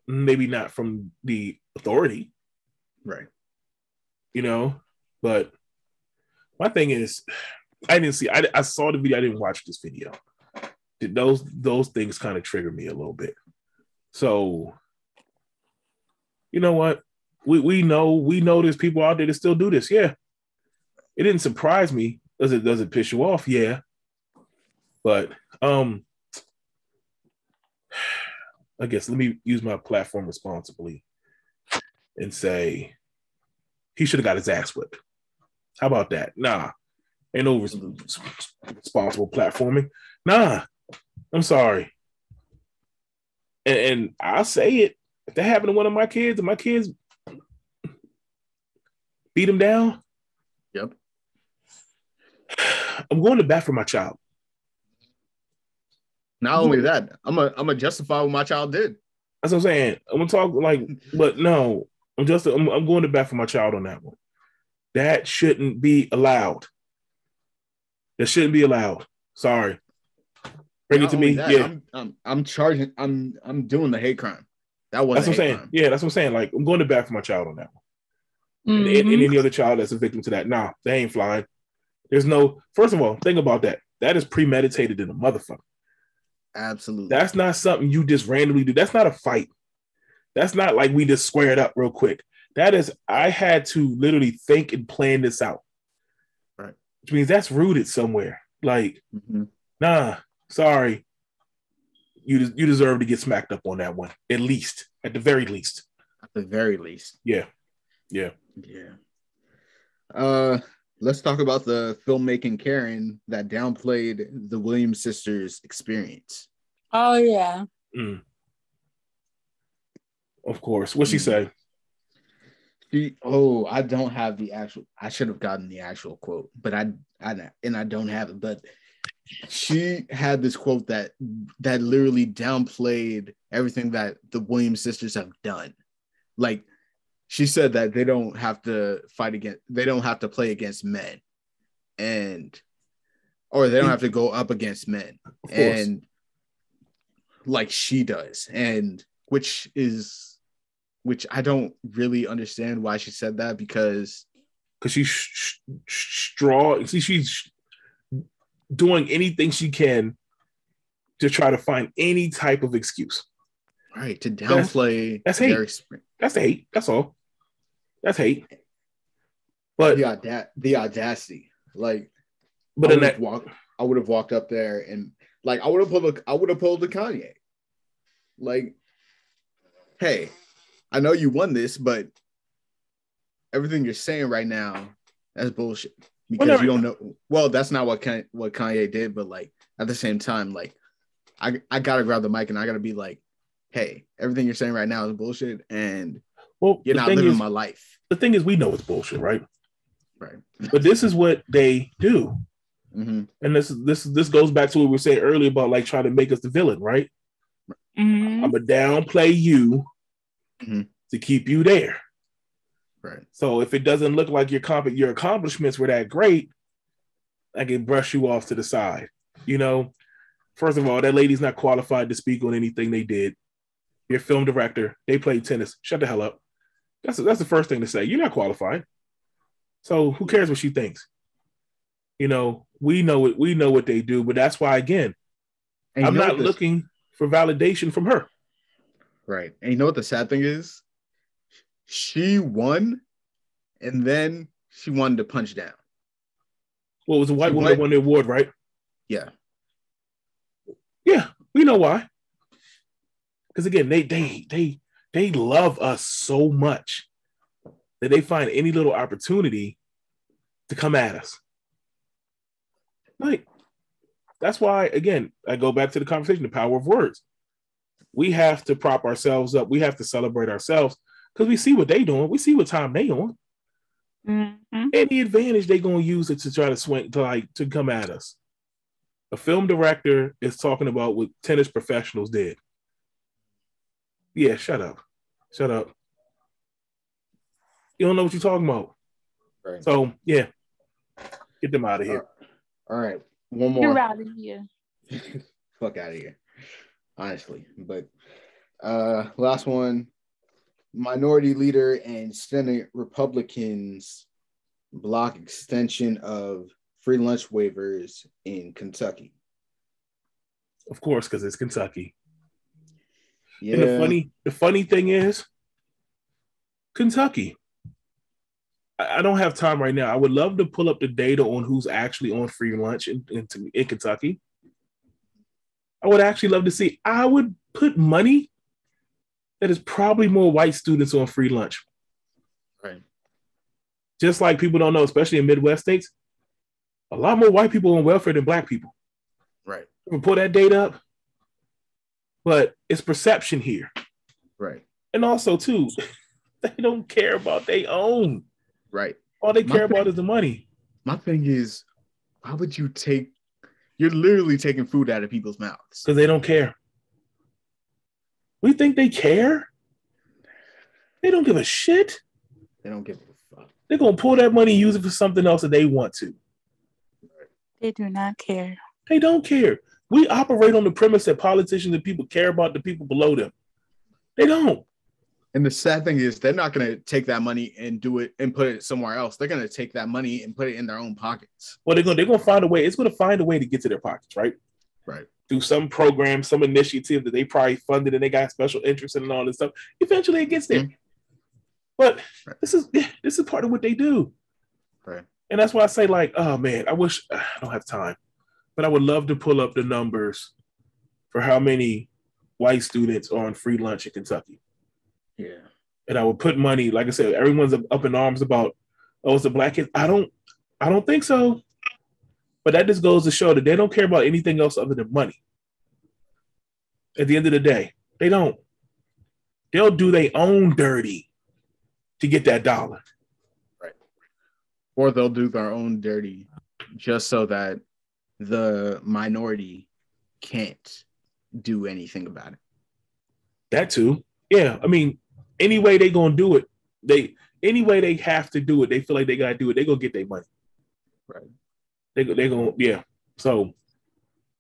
maybe not from the authority. Right. But my thing is, I saw the video. I didn't watch this video. Those things kind of trigger me a little bit. So, you know what? We know there's people out there that still do this. Yeah. It didn't surprise me. Does it piss you off? Yeah. But I guess let me use my platform responsibly and say he should have got his ass whipped. How about that? Nah. Ain't no responsible platforming. Nah. I'm sorry. And I'll say it. If that happened to one of my kids and my kids beat him down, yep, I'm going to bat for my child. Not only that, I'm gonna justify what my child did. That's what I'm saying. I'm gonna talk but no, I'm going to bat for my child on that one. That shouldn't be allowed. That shouldn't be allowed. Sorry. Bring it to me. Yeah. I'm charging. I'm doing the hate crime. That's what I'm saying. Crime. Yeah, that's what I'm saying. Like, I'm going to bat for my child on that one. Mm-hmm. And any other child that's a victim to that. Nah, they ain't flying. There's no. First of all, think about that. That is premeditated in a motherfucker. Absolutely. That's not something you just randomly do. That's not a fight. That's not like we just squared up real quick. That is, I had to literally think and plan this out. Right. Which means that's rooted somewhere. Like, nah, sorry. You deserve to get smacked up on that one. At the very least. At the very least. Yeah. Let's talk about the filmmaking Karen that downplayed the Williams sisters' experience. Oh, yeah. Of course. What'd she say? I don't have the actual. I should have gotten the actual quote, but I don't have it. But she had this quote that literally downplayed everything that the Williams sisters have done. Like, she said that they don't have to play against men, or they don't have to go up against men, and like she does, and which I don't really understand why she said that, because she's strong. She's doing anything she can to try to find any type of excuse. Right, to downplay. That's hate. That's hate. That's all. That's hate. But the audacity, like, but I would have walked up there and Like I would have pulled the Kanye. Like, hey, I know you won this, but everything you're saying right now, that's bullshit. Because you don't know. Well, that's not what Kanye did, but like at the same time, like I gotta grab the mic and I gotta be like, hey, everything you're saying right now is bullshit, and you're not living my life. The thing is, we know it's bullshit, right? Right. But this is what they do. Mm-hmm. And this goes back to what we were saying earlier about like trying to make us the villain, right? Mm-hmm. I'm gonna downplay you to keep you there. Right. So if it doesn't look like your accomplishments were that great, I can brush you off to the side. You know, first of all, that lady's not qualified to speak on anything they did. You're a film director. They played tennis. Shut the hell up. That's the first thing to say. You're not qualified. So who cares what she thinks? You know, we know what they do, but that's why, again, I'm not looking for validation from her. Right. And you know what the sad thing is? She won, and then she wanted to punch down. Well, it was a white woman that won the award, right? Yeah. Yeah, we know why. Because again, they love us so much that they find any little opportunity to come at us. Like, that's why, again, I go back to the conversation, the power of words. We have to prop ourselves up. We have to celebrate ourselves because we see what they doing. We see what time they on. Mm-hmm. Any advantage they gonna use it to try to swing to come at us. A film director is talking about what tennis professionals did. Yeah, shut up. Shut up. You don't know what you're talking about. Right. So, yeah. Get them out of here. All right. One more. You're out of here. Fuck out of here. Honestly. But last one. Minority leader and Senate Republicans block extension of free lunch waivers in Kentucky. Of course, because it's Kentucky. Yeah. And the funny thing is, Kentucky. I don't have time right now. I would love to pull up the data on who's actually on free lunch in Kentucky. I would actually love to see. I would put money that is probably more white students on free lunch. Right. Just like people don't know, especially in Midwest states, a lot more white people on welfare than black people. Right. We pull that data up, but it's perception here. Right. And also, too, they don't care about their own. Right. All they care about is the money. My thing is, why would you you're literally taking food out of people's mouths. Because they don't care. We think they care? They don't give a shit. They don't give a fuck. They're going to pull that money and use it for something else that they want to. They do not care. They don't care. We operate on the premise that politicians and people care about the people below them. They don't. And the sad thing is, they're not going to take that money and do it and put it somewhere else. They're going to take that money and put it in their own pockets. Well, they're going to find a way. It's going to find a way to get to their pockets, right? Right. Through some program, some initiative that they probably funded and they got special interest in and all this stuff. Eventually it gets there. Mm-hmm. But this is part of what they do. Right. And that's why I say, like, oh, man, I wish I don't have time. But I would love to pull up the numbers for how many white students are on free lunch in Kentucky. Yeah. And I would put money, like I said, everyone's up in arms about, oh, it's the black kids. I don't think so. But that just goes to show that they don't care about anything else other than money. At the end of the day, they don't. They'll do their own dirty to get that dollar. Right. Or they'll do their own dirty just so that the minority can't do anything about it. That too. Yeah. I mean, any way they gonna do it, any way they have to do it, they feel like they gotta do it, they gonna get their money. Right. They gonna, yeah. So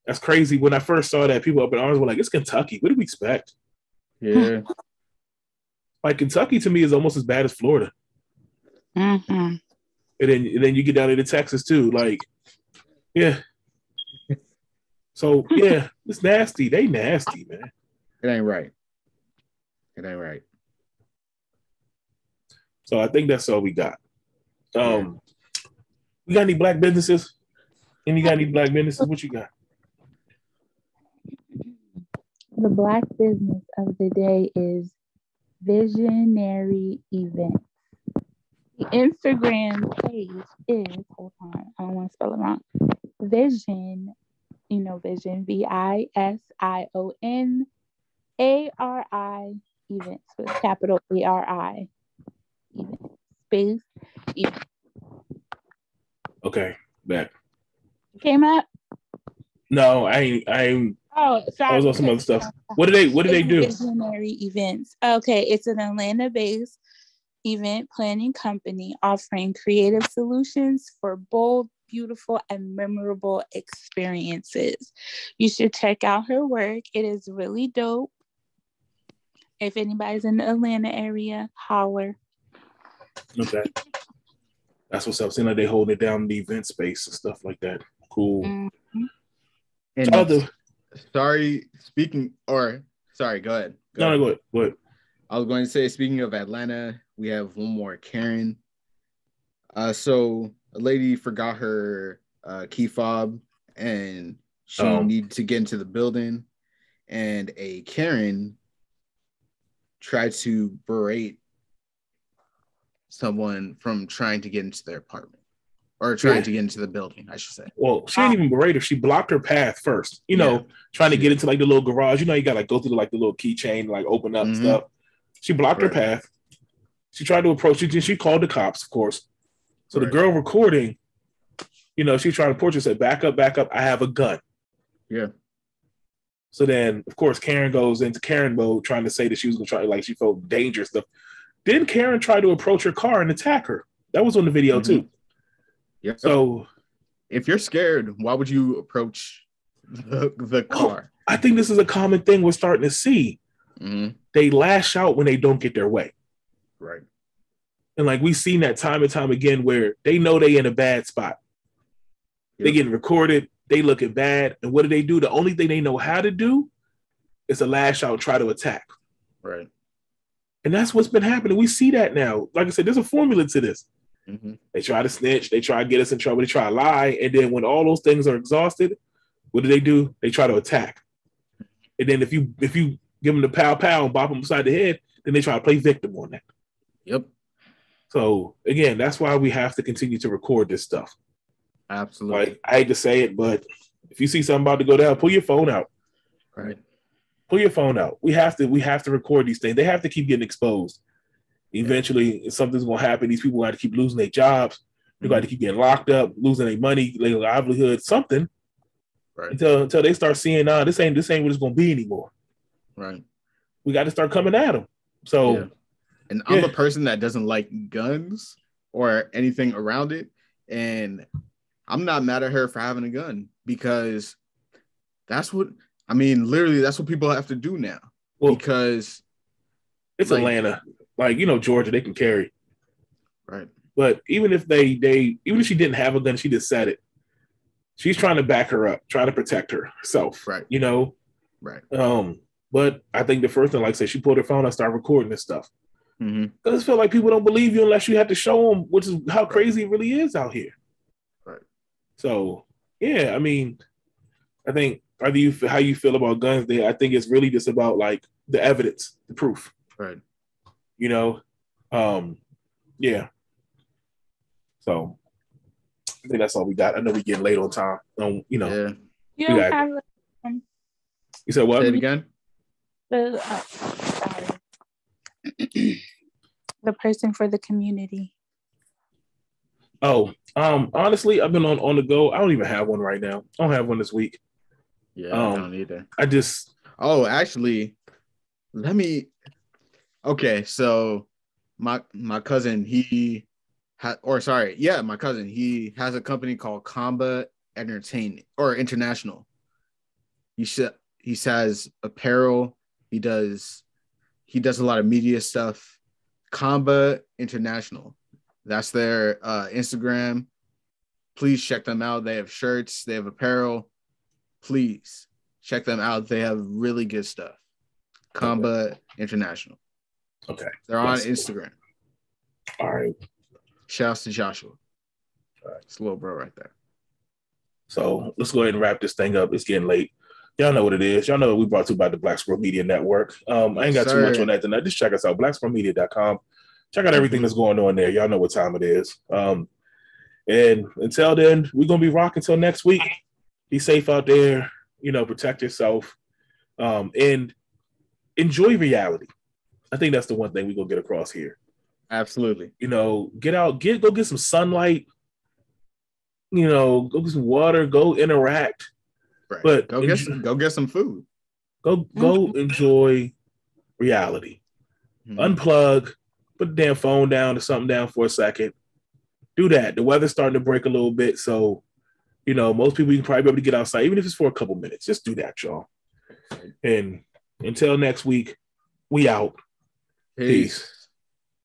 that's crazy. When I first saw that, people up in arms were like, it's Kentucky. What do we expect? Yeah. Like Kentucky to me is almost as bad as Florida. Mm-hmm. And then you get down into Texas too. Like, yeah. So yeah, it's nasty. They nasty, man. It ain't right. It ain't right. So I think that's all we got. We got any black businesses? What you got? The black business of the day is visionary events. The Instagram page is, hold on, I don't want to spell it wrong. Vision, vision, VISIONARI events with capital ARI events. Space events. Okay, back. Came up? No, I ain't. Oh, sorry. I was on some other stuff. What did they do? Visionary events. Okay, it's an Atlanta-based event planning company offering creative solutions for bold, beautiful, and memorable experiences. You should check out her work. It is really dope. If anybody's in the Atlanta area, holler. Okay. That's what's up. Seeing like they hold it down in the event space and stuff like that. Cool. And sorry, go ahead. Go ahead. I was going to say, speaking of Atlanta, we have one more Karen. So a lady forgot her key fob and she needed to get into the building, and a Karen tried to berate someone from trying to get into their apartment or trying to get into the building, I should say. Well, she didn't even berate her. She blocked her path first, trying to get into like the little garage. You got to like go through like the little keychain, like open up and stuff. She blocked her path. She tried to approach you. She called the cops, of course. So the girl recording, she tried to approach her, said, back up. I have a gun. Yeah. So then, of course, Karen goes into Karen mode, trying to say that she was going to try, like she felt dangerous stuff. Then Karen tried to approach her car and attack her. That was on the video too. Yeah. So if you're scared, why would you approach the car? I think this is a common thing we're starting to see. They lash out when they don't get their way. Right. And like we've seen that time and time again where they know they in a bad spot. They getting recorded, they looking bad. And what do? The only thing they know how to do is to lash out, try to attack. Right. And that's what's been happening. We see that now. Like I said, there's a formula to this. They try to snitch, they try to get us in trouble, they try to lie. And then when all those things are exhausted, what do? They try to attack. And then if you give them the pow and bop them beside the head, then they try to play victim on that. Yep. So again, that's why we have to continue to record this stuff. Absolutely. Like, I hate to say it, but if you see something about to go down, pull your phone out. Right. Pull your phone out. We have to record these things. They have to keep getting exposed. Eventually, something's going to happen. These people got to keep losing their jobs. They got to keep getting locked up, losing their money, their livelihood, something. Right. Until they start seeing, this ain't what it's going to be anymore. Right. We got to start coming at them. So, and I'm a person that doesn't like guns or anything around it, and I'm not mad at her for having a gun because literally that's what people have to do now. Well, because it's Atlanta, Georgia, they can carry. Right. But even if even if she didn't have a gun, she just said it. She's trying to back her up, trying to protect herself. Right. Right. But I think the first thing, like I said, she pulled her phone and started recording this stuff. Because I feel like people don't believe you unless you have to show them, which is how crazy it really is out here. Right. So, I think how you feel about guns there, I think it's really just about like the evidence, the proof. Right. Yeah. So I think that's all we got. I know we're getting late on time. Yeah. You don't have You said what? Say it again. The person for the community. Honestly, I've been on the go. I don't even have one right now. I don't have one this week. Yeah, I don't either. Actually, so my cousin, my cousin, he has a company called Comba Entertainment or International. He says apparel. He does a lot of media stuff. Comba International. That's their Instagram. Please check them out. They have shirts. They have apparel. Please check them out. They have really good stuff. Comba International. Okay. They're on Instagram. All right. Shouts to Joshua. All right. It's a little bro right there. So let's go ahead and wrap this thing up. It's getting late. Y'all know what it is. Y'all know we brought to you by the Black Squirrel Media Network. I ain't got too much on that tonight. Just check us out, blacksquirrelmedia.com. Check out everything that's going on there. Y'all know what time it is. And until then, we're going to be rocking until next week. Be safe out there. Protect yourself. And enjoy reality. I think that's the one thing we're going to get across here. Absolutely. Get out, go get some sunlight. Go get some water. Go interact. Right. But go get some food. Go enjoy reality. Unplug. Put the damn phone down or something down for a second. Do that. The weather's starting to break a little bit, so most people you can probably be able to get outside, even if it's for a couple minutes. Just do that, y'all. And until next week, we out. Peace.